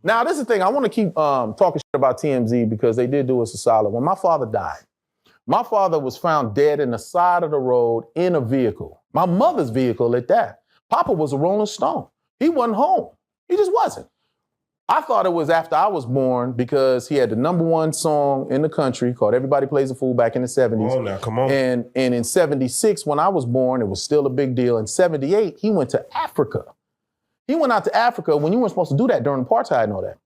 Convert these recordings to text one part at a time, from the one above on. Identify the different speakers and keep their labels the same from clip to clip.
Speaker 1: Now, this is the thing. I want to keep talking shit about TMZ because they did do us a solid. When my father died, my father was found dead in the side of the road in a vehicle. My mother's vehicle at that. Papa was a Rolling Stone. He wasn't home. He just wasn't. I thought it was after I was born because he had the #1 song in the country called Everybody Plays a Fool back in the 70s.
Speaker 2: Oh, now, come on.
Speaker 1: And in 76, when I was born, it was still a big deal. In 78, he went to Africa. He went out to Africa when you weren't supposed to do that during apartheid and all that.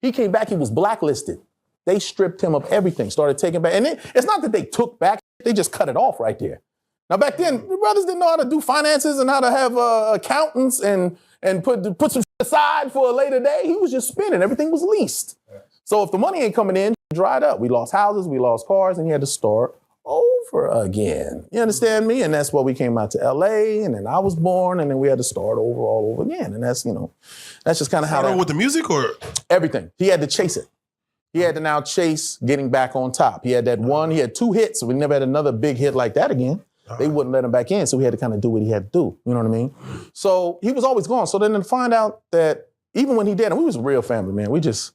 Speaker 1: He came back, he was blacklisted. They stripped him of everything, started taking back. And it's not that they took back, they just cut it off right there. Now back then, the brothers didn't know how to do finances and how to have accountants and put some aside for a later day. He was just spending, everything was leased. So if the money ain't coming in, it dried up. We lost houses, we lost cars, and he had to start over again. You understand me? And that's why we came out to LA, and then I was born, and then we had to start over all over again. And that's, that's just kind of how that...
Speaker 2: with the music or?
Speaker 1: Everything. He had to chase it. He had to now chase getting back on top. He had that one, he had 2 hits, so we never had another big hit like that again. They wouldn't let him back in, so he had to kind of do what he had to do. You know what I mean? So he was always gone. So then to find out that even when he did, and we was a real family, man. We just,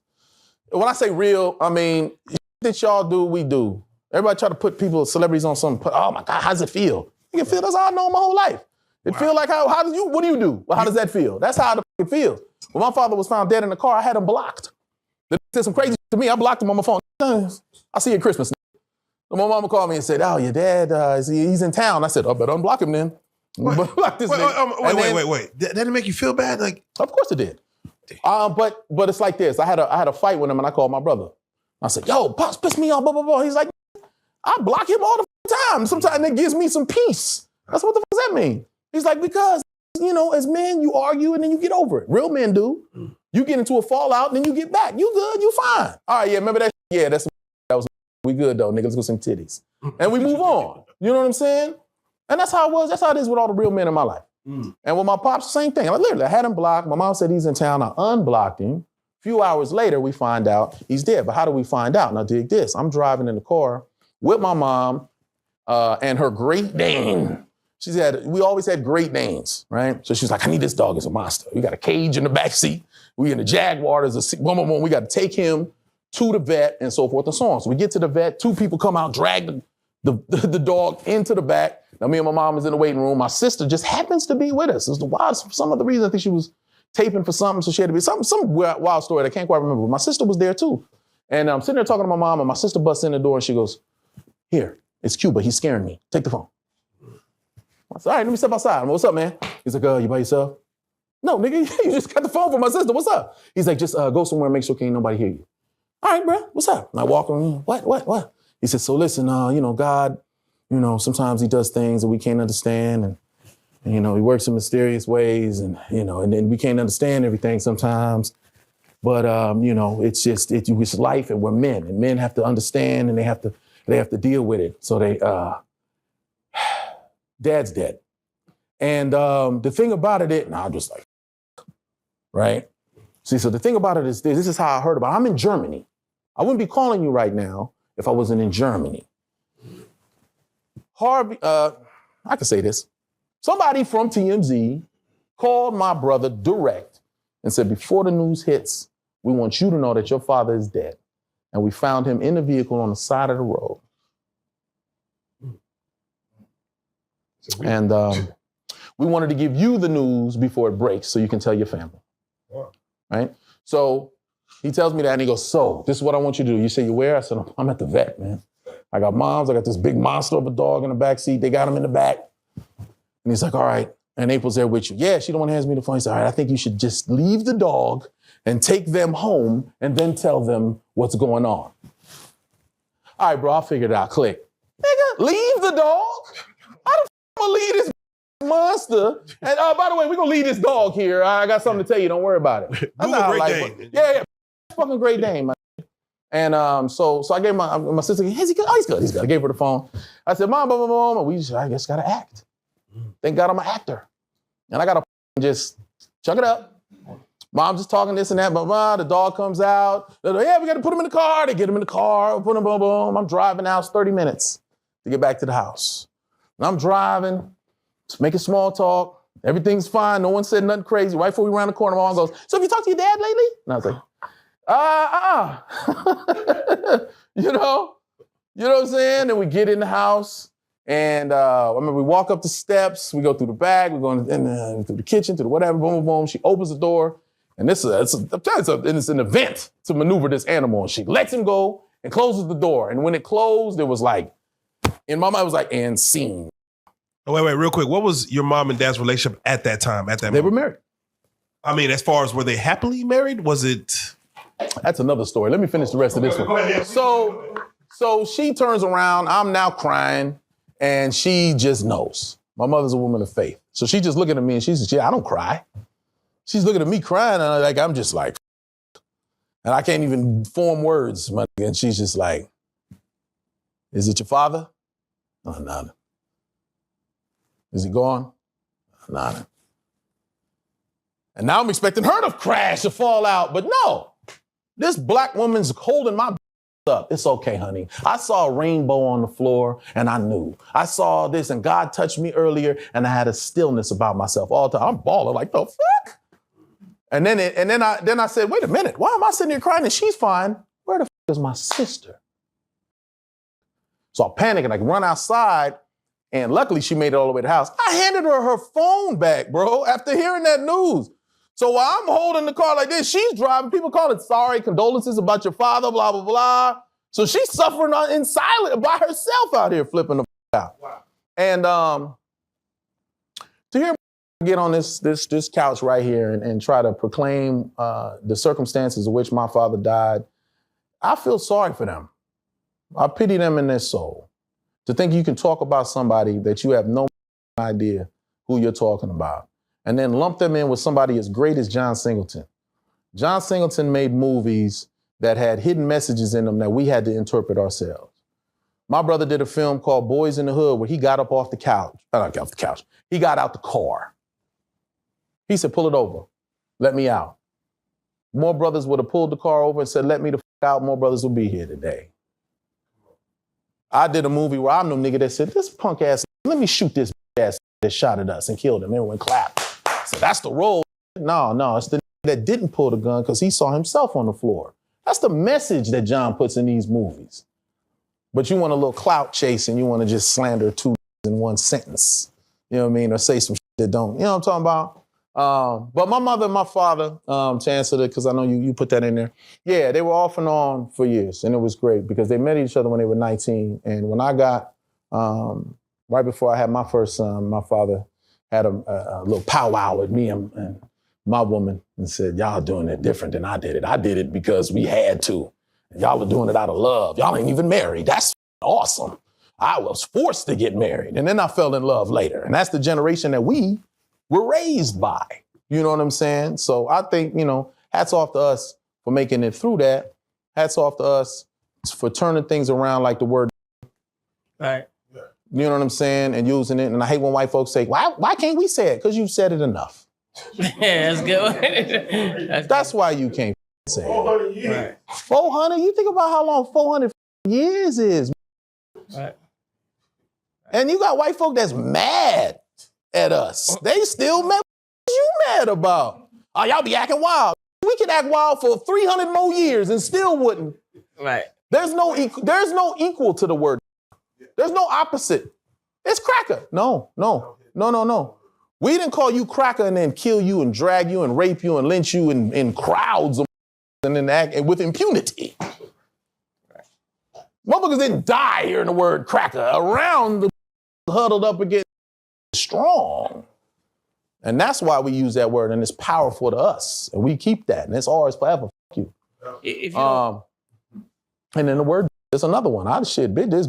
Speaker 1: when I say real, I mean, that y'all do, we do. Everybody try to put celebrities on something. Oh my God, how does it feel? You can feel, that's how I know my whole life. It feel like, what do you do? Well, how does that feel? That's how it feels. When my father was found dead in the car, I had him blocked. They said some crazy shit to me. I blocked him on my phone. I'll see you at Christmas. My mama called me and said, oh, your dad, he's in town. I said, I better unblock him then. Block this nigga.
Speaker 2: Wait. That didn't make you feel bad? Like,
Speaker 1: of course it did. But it's like this. I had a fight with him and I called my brother. I said, yo, Pops pissed me off, blah, blah, blah. He's like, I block him all the time. Sometimes it gives me some peace. That's what the fuck does that mean? He's like, because, as men, you argue and then you get over it. Real men do. You get into a fallout and then you get back. You good, you fine. All right, yeah, remember that? Yeah, that was we good though, nigga. Let's go sing titties. And we move on. You know what I'm saying? And that's how it was. That's how it is with all the real men in my life. And with my pops, same thing. I had him blocked. My mom said he's in town. I unblocked him. A few hours later, we find out he's dead. But how do we find out? Now dig this. I'm driving in the car with my mom and her Great Dane. We always had Great Danes, right? So she's like, I need this dog as a monster. We got a cage in the back seat. We in the Jaguar. There's a we got to take him to the vet and so forth and so on. So we get to the vet, 2 people come out, drag the dog into the back. Now me and my mom is in the waiting room. My sister just happens to be with us. It's wild, for some other reason, I think she was taping for something, so she had to be some wild story that I can't quite remember. But my sister was there too. And I'm sitting there talking to my mom, and my sister busts in the door and she goes, here, it's Cuba, he's scaring me. Take the phone. I said, all right, let me step outside. What's up, man? He's like, you by yourself? No, nigga, you just got the phone from my sister. What's up? He's like, just go somewhere and make sure can't nobody hear you. All right, bro, what's up? And I walk around, what? He said, so listen, God, sometimes he does things that we can't understand, and he works in mysterious ways, and then we can't understand everything sometimes. But it's just it's life, and we're men, and men have to understand, and they have to deal with it. So Dad's dead. And the thing about it, I'm just like, right? See, so the thing about it is this is how I heard about it. I'm in Germany. I wouldn't be calling you right now if I wasn't in Germany. Harvey, I can say this. Somebody from TMZ called my brother direct and said, before the news hits, we want you to know that your father is dead. And we found him in a vehicle on the side of the road. And we wanted to give you the news before it breaks so you can tell your family. Wow. Right? So he tells me that and he goes, so this is what I want you to do. You say you where? I said, I'm at the vet, man. I got moms. I got this big monster of a dog in the back seat. They got him in the back. And he's like, all right. And April's there with you. Yeah, she the one who hands me the phone. He said, all right, I think you should just leave the dog and take them home and then tell them what's going on. All right, bro, I'll figure it out. Click. Nigga, leave the dog? How the f*** I'm gonna leave this monster? And by the way, we're gonna leave this dog here. I got something to tell you. Don't worry about it. That's not Great Dane. Yeah. Fucking Great Dane, man. And so I gave my sister, he's good. Oh, he's good. I gave her the phone. I said, Mom, I just gotta act. Thank God I'm an actor. And I gotta just chuck it up. Mom just talking this and that, but the dog comes out. Yeah, we gotta put him in the car. They get him in the car, put him, boom, boom. I'm driving now, it's 30 minutes to get back to the house. And I'm driving, just making small talk. Everything's fine. No one said nothing crazy. Right before we ran the corner, my mom goes, so have you talked to your dad lately? And I was like, You know what I'm saying? And we get in the house, and I remember we walk up the steps, we go through the back, we go through the kitchen, through the whatever, boom, boom, boom. She opens the door, and it's an event to maneuver this animal. And she lets him go and closes the door. And when it closed, it was like, in my mind, it was like, and scene.
Speaker 2: Oh, wait, real quick. What was your mom and dad's relationship at that time?
Speaker 1: They were married.
Speaker 2: I mean, as far as were they happily married? Was it?
Speaker 1: That's another story. Let me finish the rest of this one. So she turns around. I'm now crying, and she just knows. My mother's a woman of faith. So she just looking at me, and she says, I don't cry. She's looking at me crying, and I'm just like, and I can't even form words. And she's just like, is it your father? Oh, nada. Is he gone? Nada. And now I'm expecting her to crash or fall out, but no. This black woman's holding my up. It's okay, honey. I saw a rainbow on the floor and I knew. I saw this and God touched me earlier and I had a stillness about myself all the time. I'm bawling like, the fuck? And then I said, wait a minute. Why am I sitting here crying and she's fine? Where the fuck is my sister? So I panic and I run outside. And luckily, she made it all the way to the house. I handed her phone back, bro, after hearing that news. So while I'm holding the car like this, she's driving. People calling, sorry, condolences about your father, blah, blah, blah. So she's suffering in silence by herself out here flipping the out. Wow. And to hear get on this couch right here and try to proclaim the circumstances in which my father died, I feel sorry for them. I pity them in their soul. To think you can talk about somebody that you have no idea who you're talking about, and then lump them in with somebody as great as John Singleton. John Singleton made movies that had hidden messages in them that we had to interpret ourselves. My brother did a film called Boys in the Hood where he got up off the couch. Not off the couch. He got out the car. He said, pull it over. Let me out. More brothers would have pulled the car over and said, let me the fuck out. More brothers will be here today. I did a movie where I'm the nigga that said, this punk ass, let me shoot this ass that shot at us and killed him. Everyone clapped. So that's the role. No, it's the nigga that didn't pull the gun because he saw himself on the floor. That's the message that John puts in these movies. But you want a little clout chase and you want to just slander two in one sentence. You know what I mean? Or say some shit that don't. You know what I'm talking about? But my mother and my father, to answer that, because I know you put that in there. Yeah, they were off and on for years, and it was great because they met each other when they were 19. And when I got, right before I had my first son, my father had a little powwow with me and my woman and said, y'all doing it different than I did it. I did it because we had to. And y'all are doing it out of love. Y'all ain't even married. That's awesome. I was forced to get married. And then I fell in love later. And that's the generation that we were raised by. You know what I'm saying? So I think, hats off to us for making it through that. Hats off to us for turning things around like the word.
Speaker 3: Right.
Speaker 1: You know what I'm saying? And using it. And I hate when white folks say, why can't we say it? Because you've said it enough.
Speaker 3: Yeah, that's good.
Speaker 1: That's why you can't say it.
Speaker 2: 400 years.
Speaker 3: Right.
Speaker 1: 400? You think about how long 400 years is.
Speaker 3: Right.
Speaker 1: And you got white folk that's mad at us. They still mad. What you mad about? Oh, y'all be acting wild. We could act wild for 300 more years and still wouldn't.
Speaker 3: Right.
Speaker 1: There's no equal to the word. There's no opposite. It's cracker. No. We didn't call you cracker and then kill you and drag you and rape you and lynch you in crowds and then act with impunity. Motherfuckers didn't die hearing the word cracker. Around the huddled up against strong. And that's why we use that word, and it's powerful to us. And we keep that, and it's ours forever. Fuck you.
Speaker 3: If you
Speaker 1: and then the word is another one. This